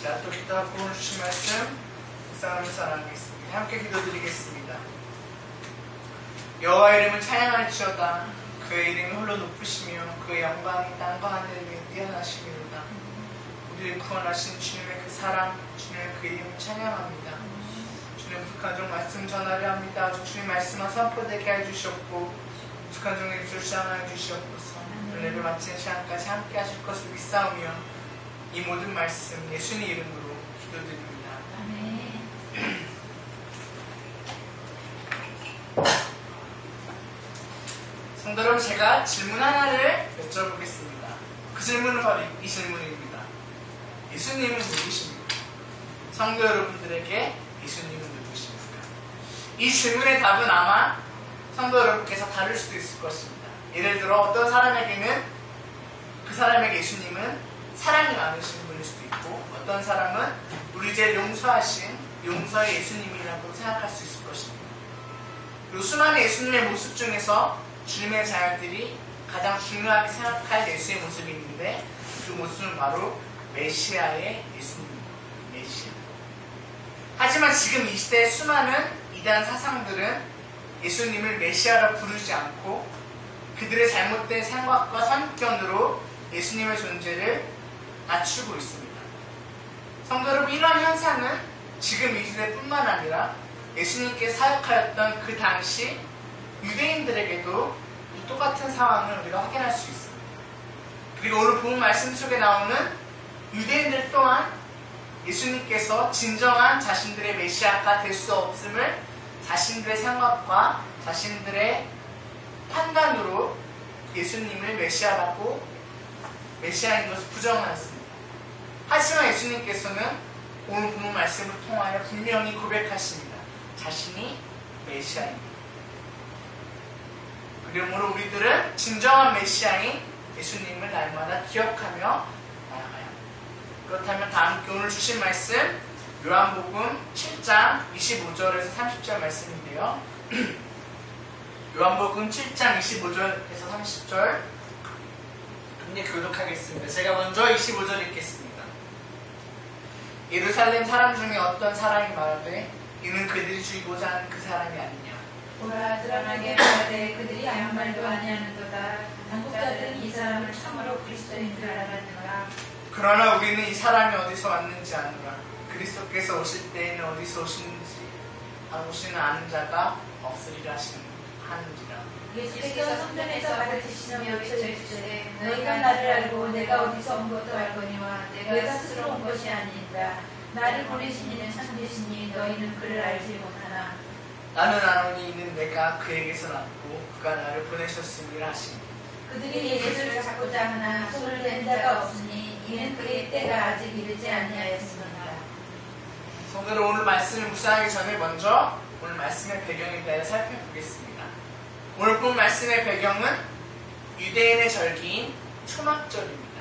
자, 또 기도하고 오늘 주신 말씀 묵상하면서 나누겠습니다. 함께 기도드리겠습니다. 여호와 이름을 찬양할지어다. 그의 이름이 홀로 높으시며 그의 영광이 땅과 하늘 위에 뛰어나시미로다. 우리를 구원하신 주님의 그 사랑, 주님의 그 이름을 찬양합니다. 주님 북한종 말씀 전하려 합니다. 주님 말씀을 선포되게 해주셨고 북한종의 입술 시장하여 주시옵소서. 오늘 예배 마치는 시간까지 함께 하실 것을 믿사오며 이 모든 말씀 예수님 이름으로 기도드립니다. 아멘. 성도 여러분, 제가 질문 하나를 여쭤보겠습니다. 그 질문은 바로 이 질문입니다. 예수님은 누구십니까? 성도 여러분들에게 예수님은 누구십니까? 이 질문의 답은 아마 성도 여러분께서 다를 수도 있을 것입니다. 예를 들어 어떤 사람에게는 그 사람에게 예수님은 사랑이 많으신 분일 수도 있고, 어떤 사람은 우리 죄를 용서하신 용서의 예수님이라고 생각할 수 있을 것입니다. 그리고 수많은 예수님의 모습 중에서 주님의 자녀들이 가장 중요하게 생각할 예수의 모습이 있는데, 그 모습은 바로 메시아의 예수님입니다. 메시아. 하지만 지금 이 시대의 수많은 이단 사상들은 예수님을 메시아라 부르지 않고 그들의 잘못된 생각과 선견으로 예수님의 존재를 낮추고 있습니다. 성도 여러분, 이러한 현상은 지금 이 시대뿐만 아니라 예수님께 사역하였던 그 당시 유대인들에게도 똑같은 상황을 우리가 확인할 수 있습니다. 그리고 오늘 본 말씀 속에 나오는 유대인들 또한 예수님께서 진정한 자신들의 메시아가 될 수 없음을 자신들의 생각과 자신들의 판단으로 예수님을 메시아인 것을 부정하였습니다. 하지만 예수님께서는 오늘 본 말씀을 통하여 분명히 고백하십니다. 자신이 메시아입니다. 그러므로 우리들은 진정한 메시아인 예수님을 날마다 기억하며 나아가야 합니다. 그렇다면 다 함께 오늘 주신 말씀 요한복음 7장 25절에서 30절 말씀인데요. 요한복음 7장 25절에서 30절 함께 교독하겠습니다. 제가 먼저 25절 읽겠습니다. 예루살렘 사람 중에 어떤 사람이 말하되 이는 그들이 죽이고자 하는 그 사람이 아니냐. 보라, 드러나게 말하되 그들이 아무 말도 아니하는도다. 당국자들은 이 사람을 참으로 그리스도인 줄 알았노라. 그러나 우리는 이 사람이 어디서 왔는지 아노라. 그리스도께서 오실 때에는 어디서 오시는 아는 자가 없으리라 하는지라. 예수께서 성전에서 가르치시며 외쳐주시되 너희가 나를 알고 내가 어디서 온 것도 알거니와 내가 스스로 온 것이 아니니라. 나를 보내신 이는 참되시니 너희는 그를 알지 못하나. 나는 아노니 이는 내가 그에게서 났고 그가 나를 보내셨음이라 하시니. 그들이 예수를 찾고자 하나 손을 댄 자가 없으니 이는 그의 때가 아직 이르지 아니하였습니다. 성도들, 오늘 말씀을 묵상하기 전에 먼저 오늘 말씀의 배경에 대해 살펴보겠습니다. 오늘 본 말씀의 배경은 유대인의 절기인 초막절입니다.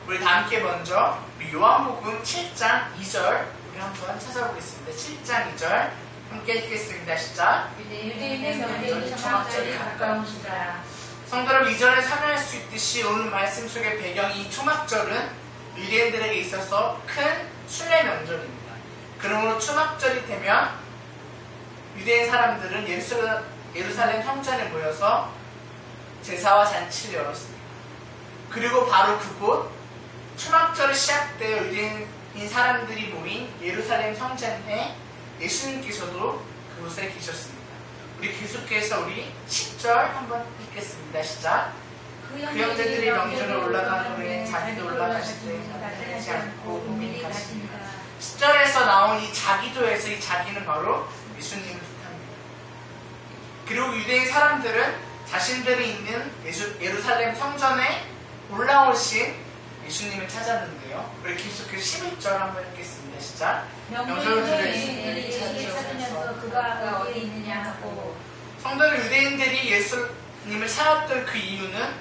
우리 다 함께 먼저 요한복음 7장 2절 우리 한번 찾아보겠습니다. 7장 2절 함께 읽겠습니다. 시작. 유대인의 명절이 초막절이 가까우시다. 성도 여러분, 이전에 설명할 수 있듯이 오늘 말씀 속의 배경이 초막절은 유대인들에게 있어서 큰 순례 명절입니다. 그러므로 초막절이 되면 유대인 사람들은 예루살렘 성전에 모여서 제사와 잔치를 열었습니다. 그리고 바로 그곳 초막절이 시작되어 유대인 사람들이 모인 예루살렘 성전에 예수님께서도 그곳에 계셨습니다. 우리 계속해서 우리 10절 한번 읽겠습니다. 시작. 그 형제들이 명절에 올라간 후에 자기도 올라가실 때 나타나지 않고 고민이 가십니다. 10절에서 나온 이 자기도에서 이 자기는 바로 예수님을 뜻합니다. 그리고 유대인 사람들은 자신들이 있는 예루살렘 성전에 올라오신 예수님을 찾았는데요. 우리 계속해서 11절 한번 읽겠습니다. 시작. 명절에 예수님을 찾으면서 그가 어디에 있느냐 하고. 성도는 유대인들이 예수님을 찾았던 그 이유는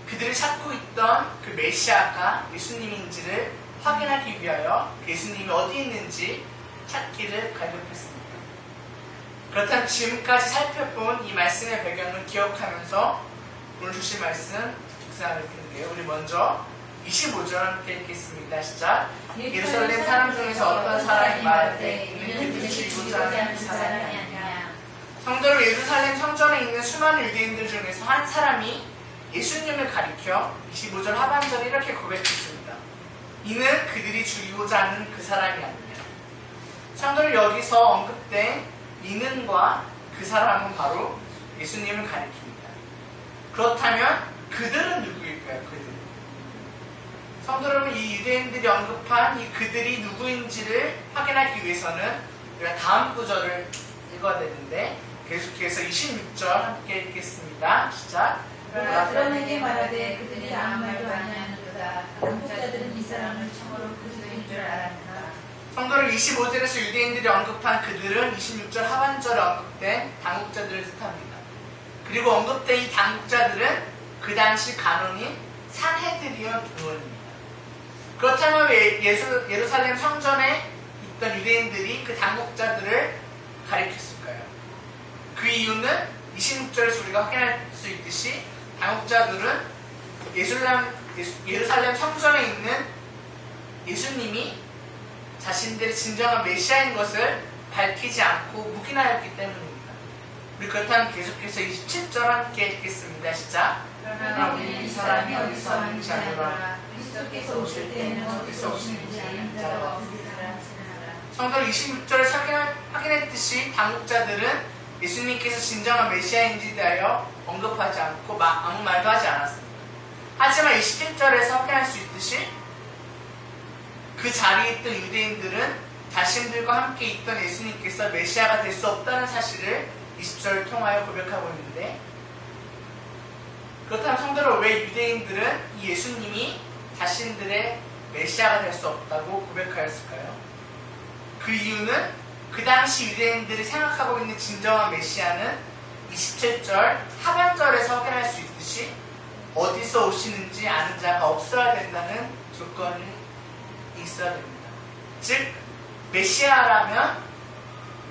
그들이 찾고 있던 그 메시아가 예수님인지를 확인하기 위하여 예수님이 어디 있는지 찾기를 갈급했습니다. 그렇다면 지금까지 살펴본 이 말씀의 배경을 기억하면서 오늘 주신 말씀 묵상할 텐데요. 우리 먼저 25절 함께 읽겠습니다. 시작. 예루살렘 사람 중에서 어떤 사람이 말하되 이는 그들을 죽이고자 하는 그 사람이 아니냐. 성도로 예루살렘 성전에 있는 수많은 유대인들 중에서 한 사람이 예수님을 가리켜 25절 하반절에 이렇게 고백했습니다. 이는 그들이 죽이고자 하는 그 사람이 아니냐. 성도로 여기서 언급된 이는과 그 사람은 바로 예수님을 가리킵니다. 그렇다면 그들은 누구일까요? 그들. 성도 여러분, 이 유대인들이 언급한 이 그들이 누구인지를 확인하기 위해서는 우리가 다음 구절을 읽어야 되는데 계속해서 26절 함께 읽겠습니다. 시작. 그러나 드러내게 말하되 그들이 아무 말도 아니하는도다. 당국자들은 이 사람을 참으로 그리스도인 줄 알았다. 성도를 25절에서 유대인들이 언급한 그들은 26절 하반절에 언급된 당국자들을 뜻합니다. 그리고 언급된 이 당국자들은 그 당시 간원인 산헤드리온 의원입니다. 그렇다면 왜 예루살렘 성전에 있던 유대인들이 그 당국자들을 가리켰을까요? 그 이유는 26절에서 우리가 확인할 수 있듯이 당국자들은 예루살렘 성전에 있는 예수님이 자신들의 진정한 메시아인 것을 밝히지 않고 묵인하였기 때문입니다. 우리 그렇다면 계속해서 27절 함께 읽겠습니다. 시작. 그러나 우리는 이 사람이 어디서 왔는지 아노라. 그리스도께서 오실 때는 어디서 오시는지 아는 자가 없으리라. 성도 26절을 확인했듯이 당국자들은 예수님께서 진정한 메시아인지에 대하여 언급하지 않고 아무 말도 하지 않았습니다. 하지만 27절에서 확인할 수 있듯이 그 자리에 있던 유대인들은 자신들과 함께 있던 예수님께서 메시아가 될 수 없다는 사실을 20절을 통하여 고백하고 있는데, 그렇다면 성도로 왜 유대인들은 이 예수님이 자신들의 메시아가 될 수 없다고 고백하였을까요? 그 이유는 그 당시 유대인들이 생각하고 있는 진정한 메시아는 27절 하반절에서 확인할 수 있듯이 어디서 오시는지 아는 자가 없어야 된다는 조건이 있어야 됩니다. 즉 메시아라면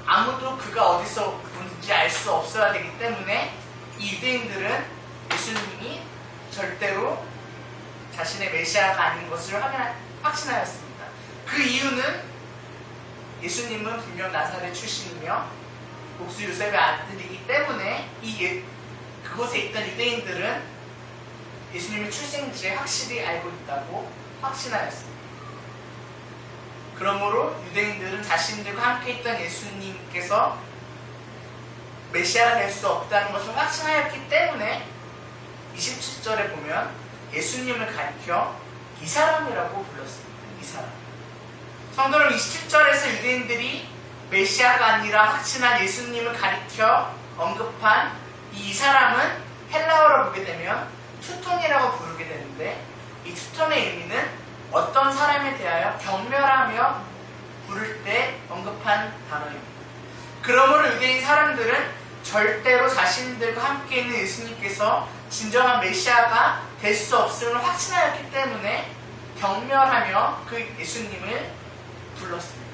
아무도 그가 어디서 오는지 알 수 없어야 되기 때문에 이 유대인들은 예수님이 절대로 자신의 메시아가 아닌 것을 확신하였습니다. 그 이유는 예수님은 분명 나사렛 출신이며 복수 요셉의 아들이기 때문에 그곳에 있던 유대인들은 예수님의 출생지에 확실히 알고 있다고 확신하였습니다. 그러므로 유대인들은 자신들과 함께 있던 예수님께서 메시아가 될 수 없다는 것을 확신하였기 때문에 27절에 보면 예수님을 가리켜 이 사람이라고 불렀습니다. 이 사람. 성도는 27절에서 유대인들이 메시아가 아니라 확신한 예수님을 가리켜 언급한 이 사람은 헬라어로 보게 되면 투톤이라고 부르게 되는데, 이 투톤의 의미는 어떤 사람에 대하여 경멸하며 부를 때 언급한 단어입니다. 그러므로 유대인 사람들은 절대로 자신들과 함께 있는 예수님께서 진정한 메시아가 될 수 없음을 확신하였기 때문에 경멸하며 그 예수님을 불렀습니다.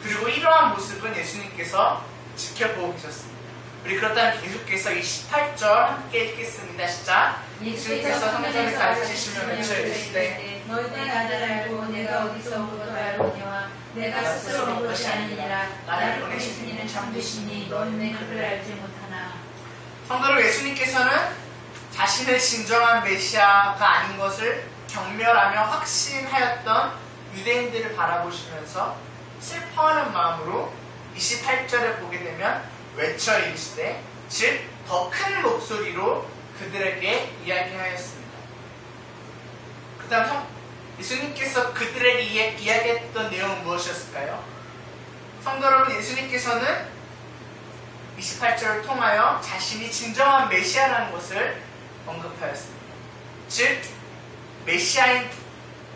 그리고 이러한 모습은 예수님께서 지켜보고 계셨습니다. 우리 그렇다면 계속해서 28절 함께 읽겠습니다. 시작. 예수님께서 성전에 가르치시며 외쳐 이르시되 너희는 나를 알고 내가 어디서 온 것도 알거니와 내가 스스로 온 것이 아니라 나를 보내신 이는 참되시니 너희는 그를 알지 못하나. 성도로 예수님께서는 자신의 진정한 메시아가 아닌 것을 경멸하며 확신하였던 유대인들을 바라보시면서 슬퍼하는 마음으로 28절에 보게 되면 외쳐 이르시되, 즉 더 큰 목소리로 그들에게 이야기하였습니다. 그 다음 예수님께서 그들에게 이야기했던 내용은 무엇이었을까요? 성도 여러분, 예수님께서는 28절을 통하여 자신이 진정한 메시아라는 것을 언급하였습니다. 즉 메시아인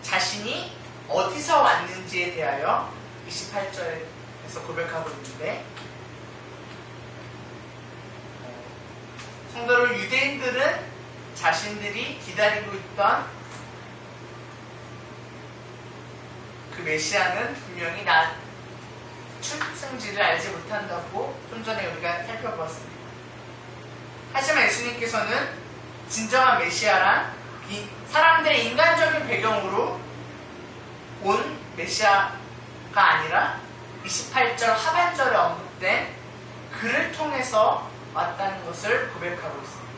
자신이 어디서 왔는지에 대하여 28절에서 고백하고 있는데, 성도로 유대인들은 자신들이 기다리고 있던 그 메시아는 분명히 출생지를 알지 못한다고 좀 전에 우리가 살펴보았습니다. 하지만 예수님께서는 진정한 메시아란 사람들의 인간적인 배경으로 온 메시아가 아니라 28절 하반절에 언급된 그를 통해서 왔다는 것을 고백하고 있습니다.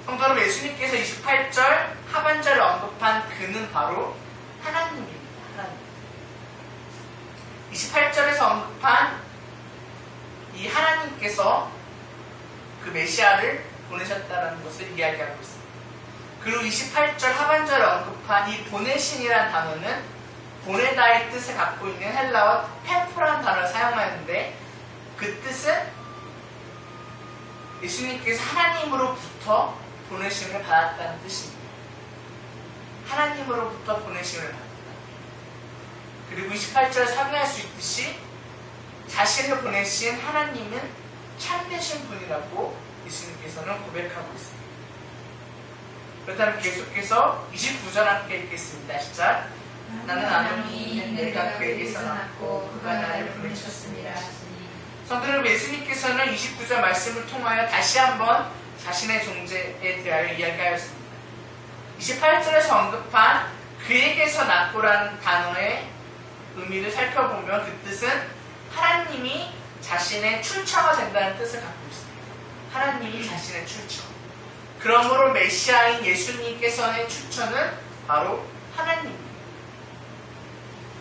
성도 여러분, 예수님께서 28절 하반절에 언급한 그는 바로 하나님입니다. 하나님. 28절에서 언급한 이 하나님께서 그 메시아를 보내셨다는 것을 이야기하고 있습니다. 그리고 28절 하반절에 언급한 이 보내신이라는 단어는 보내다의 뜻을 갖고 있는 헬라어 페프라는 단어를 사용하는데, 그 뜻은 예수님께서 하나님으로부터 보내심을 받았다는 뜻입니다. 하나님으로부터 보내심을 받았다. 그리고 28절에 확인할 수 있듯이 자신을 보내신 하나님은 참되신 분이라고 예수님께서는 고백하고 있습니다. 그렇다면 계속해서 29절 함께 읽겠습니다. 시작. 나는 아노니 내가 그에게서 났고 그가 나를 보내셨습니다. 성도 여러분, 예수님께서는 29절 말씀을 통하여 다시 한번 자신의 존재에 대하여 이야기하였습니다. 28절에서 언급한 그에게서 났고라는 단어의 의미를 살펴보면 그 뜻은 하나님이 자신의 출처가 된다는 뜻을 갖고 있습니다. 하나님이 자신의 출처. 그러므로 메시아인 예수님께서의 출처는 바로 하나님입니다.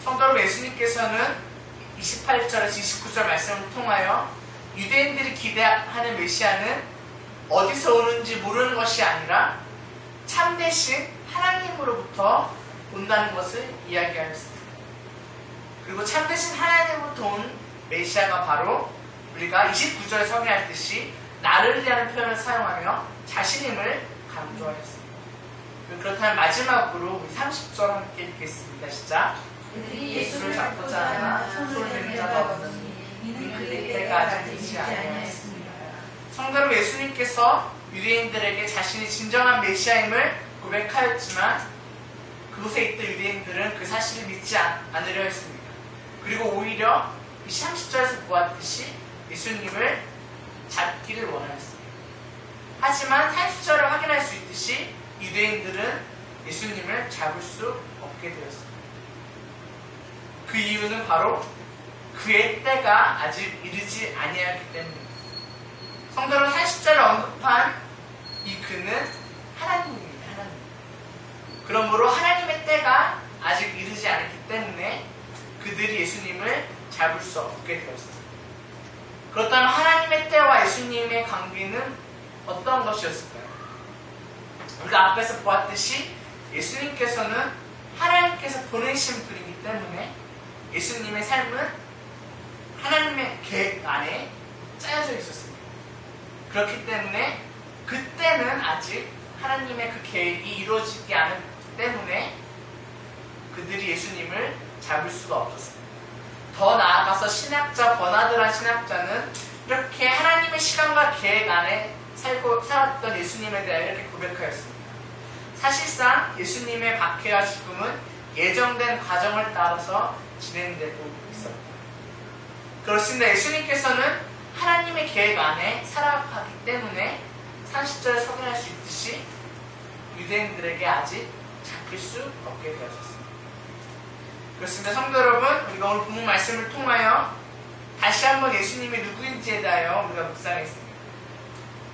성도 여러분, 예수님께서는 28절에서 29절 말씀을 통하여 유대인들이 기대하는 메시아는 어디서 오는지 모르는 것이 아니라 참되신 하나님으로부터 온다는 것을 이야기하였습니다. 그리고 참되신 하나님으로부터 온 메시아가 바로 우리가 29절에 확인했듯이 나를 위하는 표현을 사용하며 자신임을 강조하였습니다. 그렇다면 마지막으로 우리 30절 함께 읽겠습니다. 시작. 그들이 예수를 잡고자 하나 손을 대는 자가 없으니 이는 그들에게가 아직 되지 아니하였습니다. 성도 여러분, 예수님께서 유대인들에게 자신이 진정한 메시아임을 고백하였지만 그곳에 있던 유대인들은 그 사실을 믿지 않으려 했습니다. 그리고 오히려 이 30절에서 보았듯이 예수님을 잡기를 원하였습니다. 하지만 30절을 확인할 수 있듯이 유대인들은 예수님을 잡을 수 없게 되었습니다. 그 이유는 바로 그의 때가 아직 이르지 아니하기 때문입니다. 성도는 40절에 언급한 이 그는 하나님입니다. 하나님. 그러므로 하나님의 때가 아직 이르지 않았기 때문에 그들이 예수님을 잡을 수 없게 되었습니다. 그렇다면 하나님의 때와 예수님의 관계는 어떤 것이었을까요? 우리가 앞에서 보았듯이 예수님께서는 하나님께서 보내신 분이기 때문에 예수님의 삶은 하나님의 계획 안에 짜여져 있었습니다. 그렇기 때문에 그때는 아직 하나님의 그 계획이 이루어지지 않았기 때문에 그들이 예수님을 잡을 수가 없었습니다. 더 나아가서 신학자 버나드란 신학자는 이렇게 하나님의 시간과 계획 안에 살았던 예수님에 대해 이렇게 고백하였습니다. 사실상 예수님의 박해와 죽음은 예정된 과정을 따라서 진행되고 있었다. 그렇습니다. 예수님께서는 하나님의 계획 안에 살아가기 때문에 30절에 확인할 수 있듯이 유대인들에게 아직 잡힐 수 없게 되어졌습니다. 그렇습니다. 성도 여러분, 우리가 오늘 본문 말씀을 통하여 다시 한번 예수님이 누구인지에 대하여 우리가 묵상했습니다.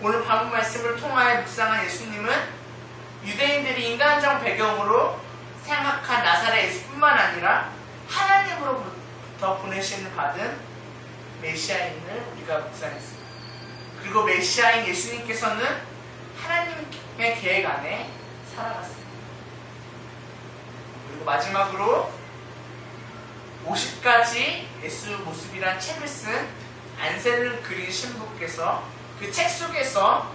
오늘 본문 말씀을 통하여 묵상한 예수님은 유대인들이 인간적 배경으로 생각한 나사렛 예수뿐만 아니라 하나님으로부터 보내심을 받은 메시아인을 우리가 묵상했습니다. 그리고 메시아인 예수님께서는 하나님의 계획 안에 살아갔습니다. 그리고 마지막으로 50가지 예수 모습이란 책을 쓴 안셀름 그린 신부께서 그 책 속에서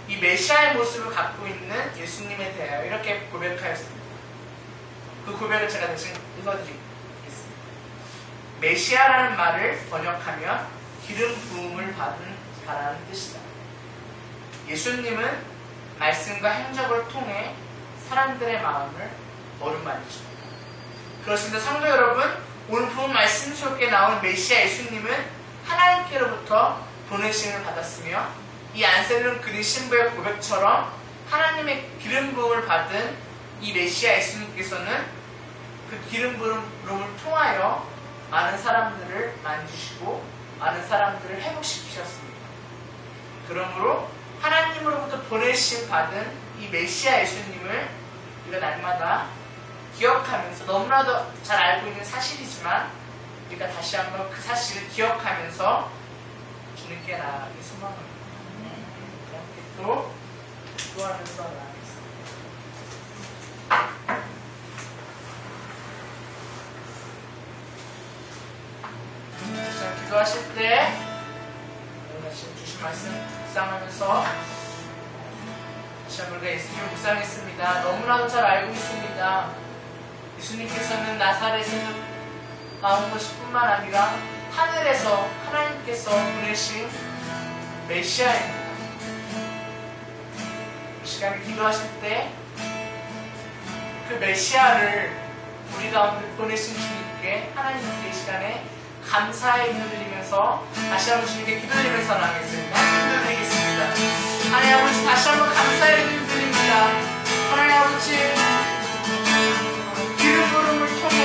이 메시아의 모습을 갖고 있는 예수님에 대하여 이렇게 고백하였습니다. 그 고백을 제가 대신 읽어드리겠습니다. 메시아라는 말을 번역하면 기름 부음을 받은 자라는 뜻이다. 예수님은 말씀과 행적을 통해 사람들의 마음을 어루만지십니다. 그렇습니다. 성도 여러분, 오늘 본 말씀 속에 나온 메시아 예수님은 하나님께로부터 보내심을 받았으며 이 안셀름 그린 신부의 고백처럼 하나님의 기름 부음을 받은 이 메시아 예수님께서는 그 기름 부음을 통하여 많은 사람들을 만지시고 많은 사람들을 회복시키셨습니다. 그러므로 하나님으로부터 보내심 받은 이 메시아 예수님을 우리가 날마다 기억하면서, 너무나도 잘 알고 있는 사실이지만 우리가 다시 한번 그 사실을 기억하면서 주님께 나아가기 소망합니다. 함께 또 기도하면서 나아가겠습니다. 기도하실 때 오늘 주신 말씀 묵상하면서 다시 한번 우리가 예수님을 묵상했습니다. 너무나도 잘 알고 있습니다. 예수님께서는 나사렛에서 나온 것이 뿐만 아니라 하늘에서 하나님께서 보내신 메시아입니다. 이 시간에 기도하실 때 그 메시아를 우리 가운데 보내신 주님께, 하나님께 이 시간에 감사의 기도 드리면서 다시 한번 주님께 기도드리면서 나가겠습니다. 기도드리겠습니다. 하나님 아버지, 다시 한번 감사의 기도 드립니다. 하나님 아버지, 기름 부음을 통해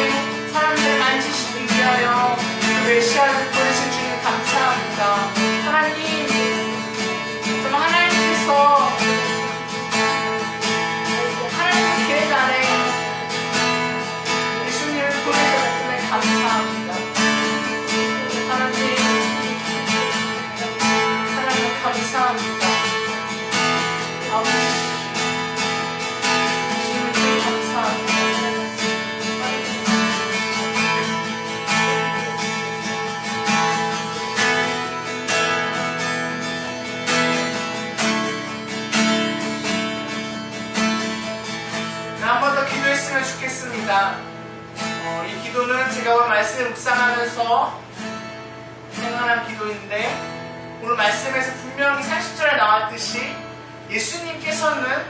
사람들을 만지시기 위하여 그 메시아를 보내신 주님 감사합니다. 하나님, 정말 하나님께서 하나님의 계획 안에 예수님을 보내셨음에 감사합니다. 하나님 감사합니다. 아버지, 주님께 감사합니다. 한 번 더 기도했으면 좋겠습니다. 이 기도는 제가 오늘 말씀을 묵상하면서 생각한 기도인데, 오늘 말씀에서 분명히 30절에 나왔듯이 예수님께서는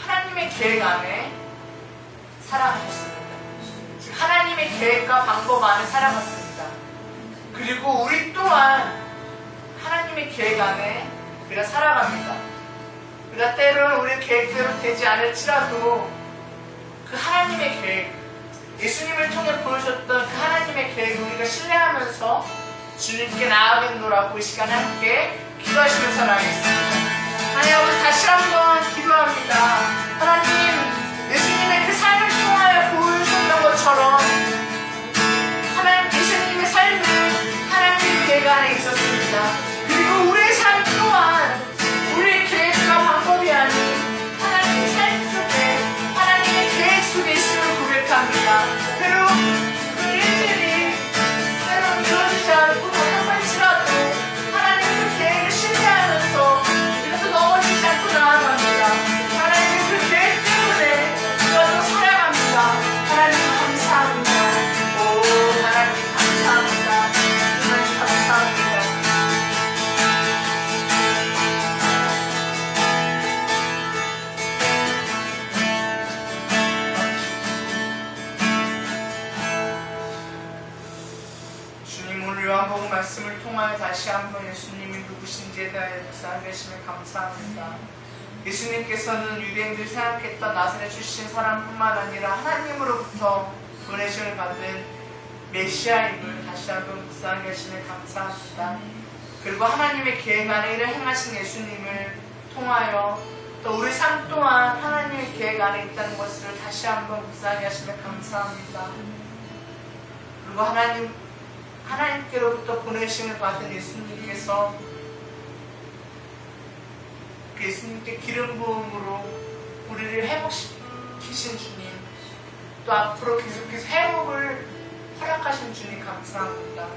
하나님의 계획 안에 살아가셨습니다. 즉 하나님의 계획과 방법 안에 살아갔습니다. 그리고 우리 또한 하나님의 계획 안에 우리가 살아갑니다. 우리가 때로는 우리의 계획대로 되지 않을지라도 그 하나님의 계획, 예수님을 통해 보여줬던 그 하나님의 계획을 우리가 신뢰하면서 주님께 나아가겠노라고 이 시간에 함께 기도하시면서 나가겠습니다. 하나님 아버지, 다시 한번 기도합니다. 하나님, 예수님의 그 삶을 통하여 보여주셨던 것처럼 하나님, 예수님의 삶은 하나님의 계획 안에 있었습니다. 그리고 우리의 삶 또한 우리의 계획과 방법이 아닌 하나님의 삶 속에, 하나님의 계획 속에 있음을 고백합니다. 때로 그 일들이 때로 이루어지지 않고 답답할지라도 하나님 그 계획을 신뢰하면서 우리가 또 넘어지지 않고 나아갑니다. 하나님 그 계획 때문에 우리가 또 살아갑니다. 하나님 감사합니다. 오, 하나님 감사합니다. 하나님 감사합니다. 주님, 오늘 요한복음 말씀을 통하여 다시 한번 예수님이 누구신지에 대하여 묵상하게 하심을 감사합니다. 예수님께서는 유대인들이 생각했던 나사렛 출신 사람뿐만 아니라 하나님으로부터 보내심을 받은 메시아임을 다시 한번 묵상하게 하심을 감사합니다. 그리고 하나님의 계획 안에 일을 행하신 예수님을 통하여 또 우리 삶 또한 하나님의 계획 안에 있다는 것을 다시 한번 묵상하게 하심을 감사합니다. 그리고 하나님께로부터 보내심을 받은 예수님께서 그 예수님께 기름 부음으로 우리를 회복시키신 주님, 또 앞으로 계속해서 회복을 허락하신 주님 감사합니다.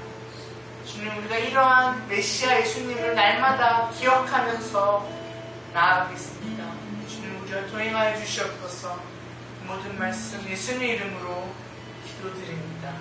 주님, 우리가 이러한 메시아 예수님을 날마다 기억하면서 나아가겠습니다. 주님, 우리와 동행하여 주시옵소서. 모든 말씀 예수님의 이름으로 기도드립니다.